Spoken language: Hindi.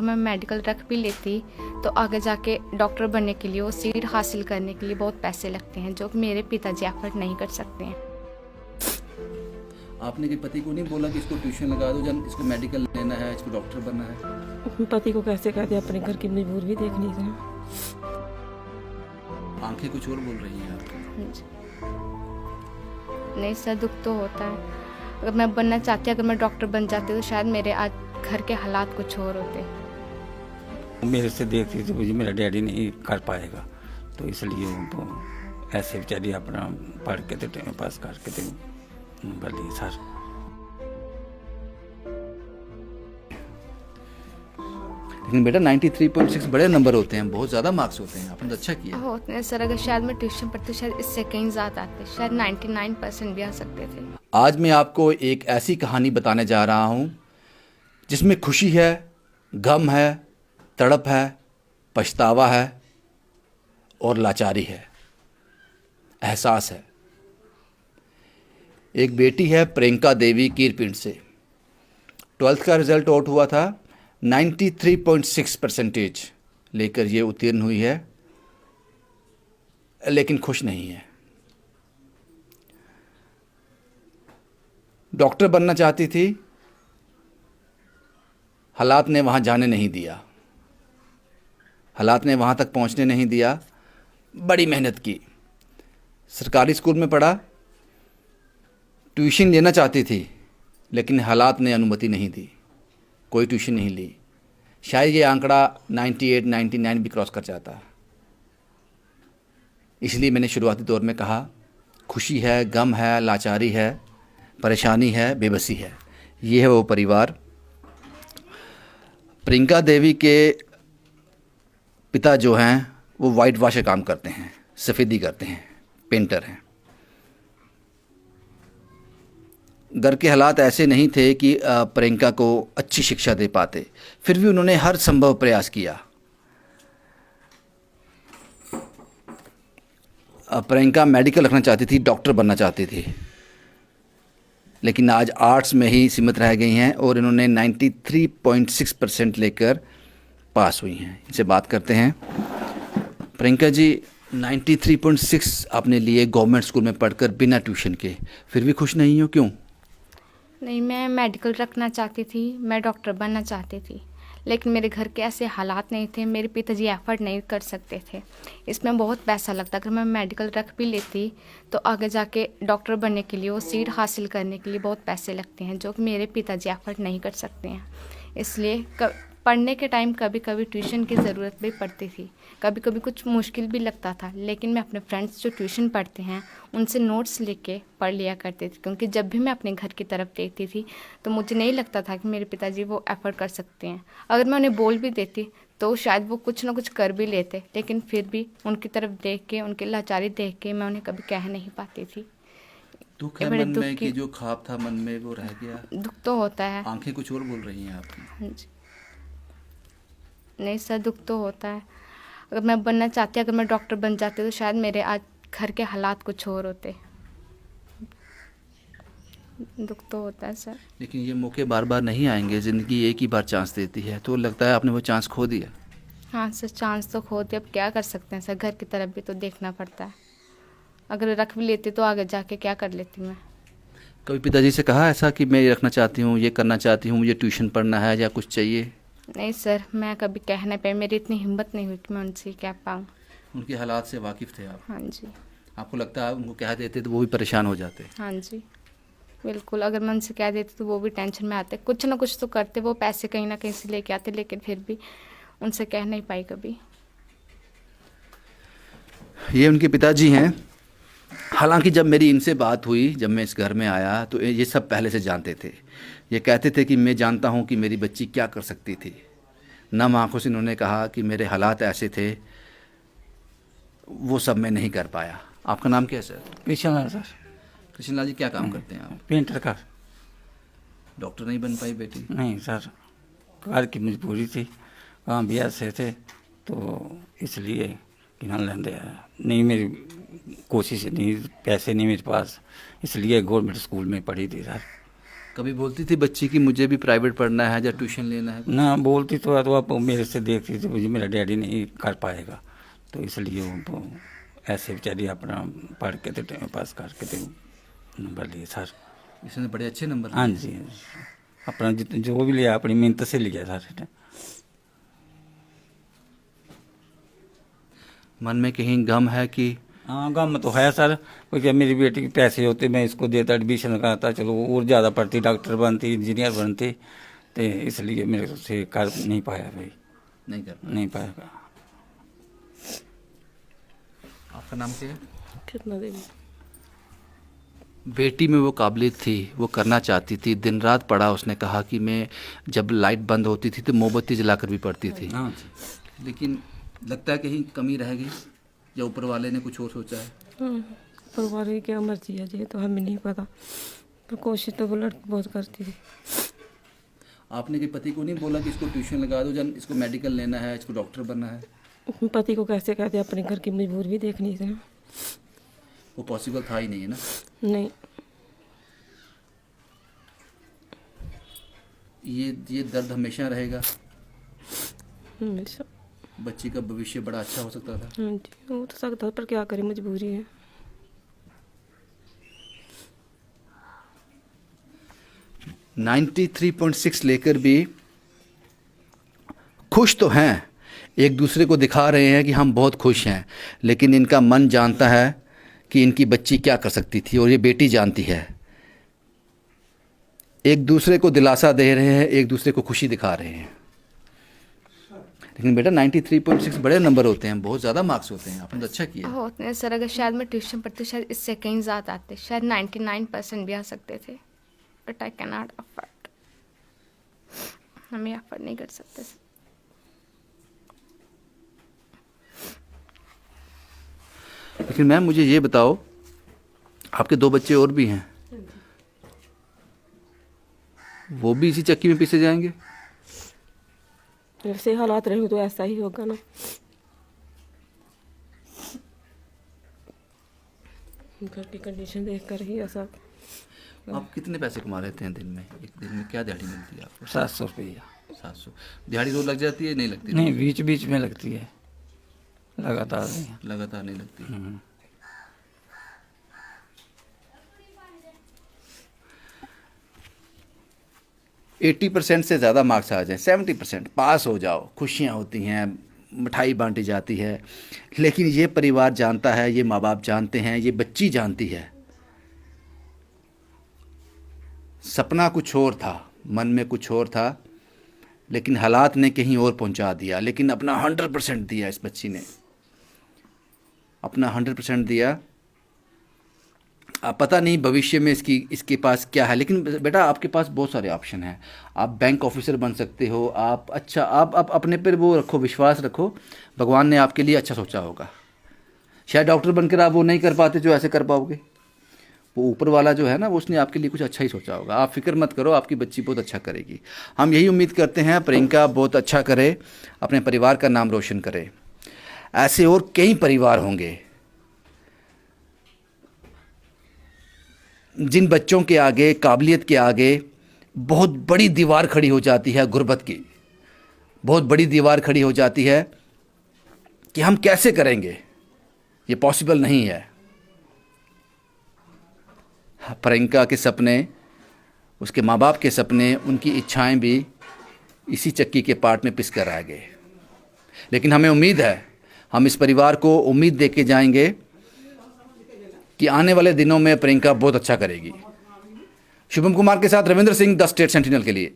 मैं मेडिकल रख भी लेती तो आगे जाके डॉक्टर बनने के लिए वो सीट हासिल करने के लिए बहुत पैसे लगते हैं, जो मेरे पिताजी एफर्ट नहीं कर सकते हैं। आपने कि पति को नहीं बोला कि इसको ट्यूशन लगा दो, जन इसको मेडिकल लेना है, इसको डॉक्टर बनना है? पति को कैसे कह दे, अपने घर की मजबूरी भी देखनी है। आंखें कुछ और बोल रही हैं आपकी। नहीं सर, दुख तो होता है। अगर मैं बनना चाहती, अगर मैं डॉक्टर बन जाती तो शायद मेरे आज घर के हालात कुछ और होते। मेरे से देखती थी मुझे मेरा डैडी नहीं कर पाएगा, तो इसलिए वो ऐसे बेचारी अपना पढ़ के तो टाइम पास करके तो बली सर। लेकिन बेटा 93.6 बड़े नंबर होते हैं, बहुत ज़्यादा मार्क्स होते हैं, आपने तो अच्छा किया। होते हैं सर, अगर शायद मैं ट्यूशन पढ़ती शायद इससे कहीं ज़्यादा आते, शायद 99% भी आ सकते थे। आज मैं आपको एक ऐसी कहानी बताने जा रहा हूँ जिसमें खुशी है, गम है, तड़प है, पछतावा है और लाचारी है, एहसास है। एक बेटी है प्रियंका देवी कीरपिंड से। 12th का रिज़ल्ट आउट हुआ था, 93.6% लेकर ये उत्तीर्ण हुई है, लेकिन खुश नहीं है। डॉक्टर बनना चाहती थी, हालात ने वहाँ जाने नहीं दिया, हालात ने वहाँ तक पहुँचने नहीं दिया। बड़ी मेहनत की, सरकारी स्कूल में पढ़ा, ट्यूशन लेना चाहती थी, लेकिन हालात ने अनुमति नहीं दी, कोई ट्यूशन नहीं ली। शायद ये आंकड़ा 98, 99 भी क्रॉस कर जाता। इसलिए मैंने शुरुआती दौर में कहा, खुशी है, गम है, लाचारी है, परेशानी है, बेबसी है। ये है वो परिवार। प्रियंका देवी के पिता जो हैं वो वाइट वॉश का काम करते हैं, सफ़ेदी करते हैं, पेंटर हैं। घर के हालात ऐसे नहीं थे कि प्रियंका को अच्छी शिक्षा दे पाते, फिर भी उन्होंने हर संभव प्रयास किया। प्रियंका मेडिकल रखना चाहती थी, डॉक्टर बनना चाहती थी, लेकिन आज आर्ट्स में ही सीमित रह गई हैं और इन्होंने 93.6% लेकर पास हुई हैं। इनसे बात करते हैं। प्रियंका जी, 93.6 आपने लिए गवर्नमेंट स्कूल में पढ़कर बिना ट्यूशन के, फिर भी खुश नहीं हो, क्यों? नहीं, मैं मेडिकल रखना चाहती थी, मैं डॉक्टर बनना चाहती थी, लेकिन मेरे घर के ऐसे हालात नहीं थे, मेरे पिताजी एफर्ट नहीं कर सकते थे। इसमें बहुत पैसा लगता। अगर मैं मेडिकल रख भी लेती तो आगे जाके डॉक्टर बनने के लिए वो सीट हासिल करने के लिए बहुत पैसे लगते हैं, जो मेरे पिताजी एफर्ट नहीं कर सकते हैं। इसलिए पढ़ने के टाइम कभी कभी ट्यूशन की ज़रूरत भी पड़ती थी, कभी कभी कुछ मुश्किल भी लगता था, लेकिन मैं अपने फ्रेंड्स जो ट्यूशन पढ़ते हैं उनसे नोट्स लेके पढ़ लिया करती थी, क्योंकि जब भी मैं अपने घर की तरफ देखती थी तो मुझे नहीं लगता था कि मेरे पिताजी वो एफर्ट कर सकते हैं। अगर मैं उन्हें बोल भी देती तो शायद वो कुछ ना कुछ कर भी लेते, लेकिन फिर भी उनकी तरफ देख के, उनकी लाचारी देख के मैं उन्हें कभी कह नहीं पाती थी। दुख है मन में कि जो ख्वाब था मन में वो रह गया। दुख तो होता है। आंखें कुछ और बोल रही हैं आपकी। हाँ जी। नहीं सर, दुख तो होता है। अगर मैं बनना चाहती, अगर मैं डॉक्टर बन जाती तो शायद मेरे आज घर के हालात कुछ और होते। दुख तो होता है सर। लेकिन ये मौके बार बार नहीं आएंगे, ज़िंदगी एक ही बार चांस देती है, तो लगता है आपने वो चांस खो दिया। हाँ सर, चांस तो खो दिया, अब क्या कर सकते हैं सर, घर की तरफ भी तो देखना पड़ता है। अगर रख भी लेती तो आगे जाके क्या कर लेती मैं। कभी पिताजी से कहा ऐसा कि मैं ये रखना चाहती हूँ, ये करना चाहती हूँ, मुझे ट्यूशन पढ़ना है या कुछ चाहिए? नहीं सर, मैं कभी कह नहीं पाई, मेरी इतनी हिम्मत नहीं हुई कि मैं उनसे कह पाऊँ। उनके हालात से वाकिफ़ थे आप? हाँ जी। आपको लगता है उनको कह देते तो वो भी परेशान हो जाते? हाँ जी बिल्कुल, अगर मैं उनसे कह देती तो वो भी टेंशन में आते, कुछ ना कुछ तो करते, वो पैसे कहीं ना कहीं से लेके आते, लेकिन फिर भी उनसे कह नहीं पाई कभी। ये उनके पिताजी हैं। हालांकि जब मेरी इनसे बात हुई, जब मैं इस घर में आया, तो ये सब पहले से जानते थे। ये कहते थे कि मैं जानता हूँ कि मेरी बच्ची क्या कर सकती थी। नम आंखों से इन्होंने कहा कि मेरे हालात ऐसे थे, वो सब मैं नहीं कर पाया। आपका नाम क्या है सर? कृष्णलाल सर। कृष्णलाल जी, क्या काम करते हैं आप? पेंटर का। डॉक्टर नहीं बन पाई बेटी? नहीं सर, घर की मजबूरी थी, काम भी ऐसे थे, तो इसलिए कि ना लेंदे नहीं, मेरी कोशिश नहीं, पैसे नहीं मेरे पास, इसलिए गवर्नमेंट स्कूल में पढ़ी थी सर। कभी बोलती थी बच्ची कि मुझे भी प्राइवेट पढ़ना है या ट्यूशन लेना है? ना बोलती तो आप मेरे से देखती थी मुझे मेरा डैडी नहीं कर पाएगा, तो इसलिए वो ऐसे बेचारी अपना पढ़ के तो टाइम पास करके तो नंबर लिए सर। इसने बड़े अच्छे नंबर हाँ जी, अपना जो भी लिया अपनी मेहनत से लिया सर। मन में कहीं गम है कि? हाँ गम तो है सर, क्योंकि मेरी बेटी के पैसे होते मैं इसको देता एडमिशन कराता, चलो और ज़्यादा पढ़ती, डॉक्टर बनती, इंजीनियर बनती, तो इसलिए मेरे से कर नहीं पाया भाई, नहीं पाएगा। आपका नाम क्या है? कितना देवी। बेटी में वो काबिलियत थी, वो करना चाहती थी, दिन रात पढ़ा। उसने कहा कि मैं जब लाइट बंद होती थी तो मोमबत्ती जलाकर भी पढ़ती थी। हाँ जी। लेकिन लगता है कहीं कमी रह गई या ऊपर वाले ने कुछ और सोचा है? परिवार की क्या मर्जी है जी, तो हमें नहीं पता, पर कोशिश तो वो लड़की बहुत करती थी। आपने के पति को नहीं बोला कि इसको ट्यूशन लगा दो, जन इसको मेडिकल लेना है, इसको डॉक्टर बनना है? पति को कैसे कहते, अपने घर की मजबूरी भी देखनी थी। वो पॉसिबल था ही नहीं, है ना? नहीं, ये दर्द हमेशा रहेगा। हमेशा। बच्ची का भविष्य बड़ा अच्छा हो सकता था। हाँ जी, हो तो सकता, पर क्या करें, मजबूरी है। नाइन्टी 93.6 लेकर भी खुश तो हैं, एक दूसरे को दिखा रहे हैं कि हम बहुत खुश हैं, लेकिन इनका मन जानता है कि इनकी बच्ची क्या कर सकती थी, और ये बेटी जानती है। एक दूसरे को दिलासा दे रहे हैं, एक दूसरे को खुशी दिखा रहे हैं। लेकिन बेटा 93.6 बड़े नंबर होते हैं, बहुत ज़्यादा मार्क्स होते हैं, आपने तो अच्छा किया। होते हैं सर, अगर शायद मैं ट्यूशन पढ़ती शायद इससे कहीं ज़्यादा आते, शायद 99% भी आ सकते थे, but I can not afford, हमें अफोर्ड नहीं कर सकते। लेकिन मैम मुझे ये बताओ, आपके 2 बच्चे और भी हैं, वो भी इसी चक्की में पीसे जाएंगे? जैसे हालात रहे तो ऐसा ही होगा ना। घर की कंडीशन देख कर ही ऐसा। आप कितने पैसे कमा लेते हैं दिन में? एक दिन में क्या दिहाड़ी मिलती है आपको? 700 रुपया। 700 दिहाड़ी रोज लग जाती है? नहीं लगती? नहीं, बीच बीच में लगती है, लगातार नहीं। लगातार नहीं लगती। 80% से ज़्यादा मार्क्स आ जाए, 70% पास हो जाओ, खुशियाँ होती हैं, मिठाई बांटी जाती है। लेकिन ये परिवार जानता है, ये माँ बाप जानते हैं, ये बच्ची जानती है, सपना कुछ और था, मन में कुछ और था, लेकिन हालात ने कहीं और पहुंचा दिया। लेकिन अपना 100% दिया, इस बच्ची ने अपना 100% दिया। पता नहीं भविष्य में इसके पास क्या है, लेकिन बेटा आपके पास बहुत सारे ऑप्शन हैं। आप बैंक ऑफिसर बन सकते हो, आप अपने पर वो रखो, विश्वास रखो, भगवान ने आपके लिए अच्छा सोचा होगा। शायद डॉक्टर बनकर आप वो नहीं कर पाते जो ऐसे कर पाओगे, वो ऊपर वाला जो है ना, वो उसने आपके लिए कुछ अच्छा ही सोचा होगा। आप फिक्र मत करो, आपकी बच्ची बहुत अच्छा करेगी। हम यही उम्मीद करते हैं प्रियंका बहुत अच्छा करे, अपने परिवार का नाम रोशन करे। ऐसे और कई परिवार होंगे जिन बच्चों के आगे, काबिलियत के आगे बहुत बड़ी दीवार खड़ी हो जाती है, गुर्बत की बहुत बड़ी दीवार खड़ी हो जाती है कि हम कैसे करेंगे, ये पॉसिबल नहीं है। प्रियंका के सपने, उसके माँ बाप के सपने, उनकी इच्छाएं भी इसी चक्की के पार्ट में पिस कर रह गए। लेकिन हमें उम्मीद है, हम इस परिवार को उम्मीद दे के जाएंगे कि आने वाले दिनों में प्रियंका बहुत अच्छा करेगी। शुभम कुमार के साथ Ravindra Singh, the state sentinel के लिए।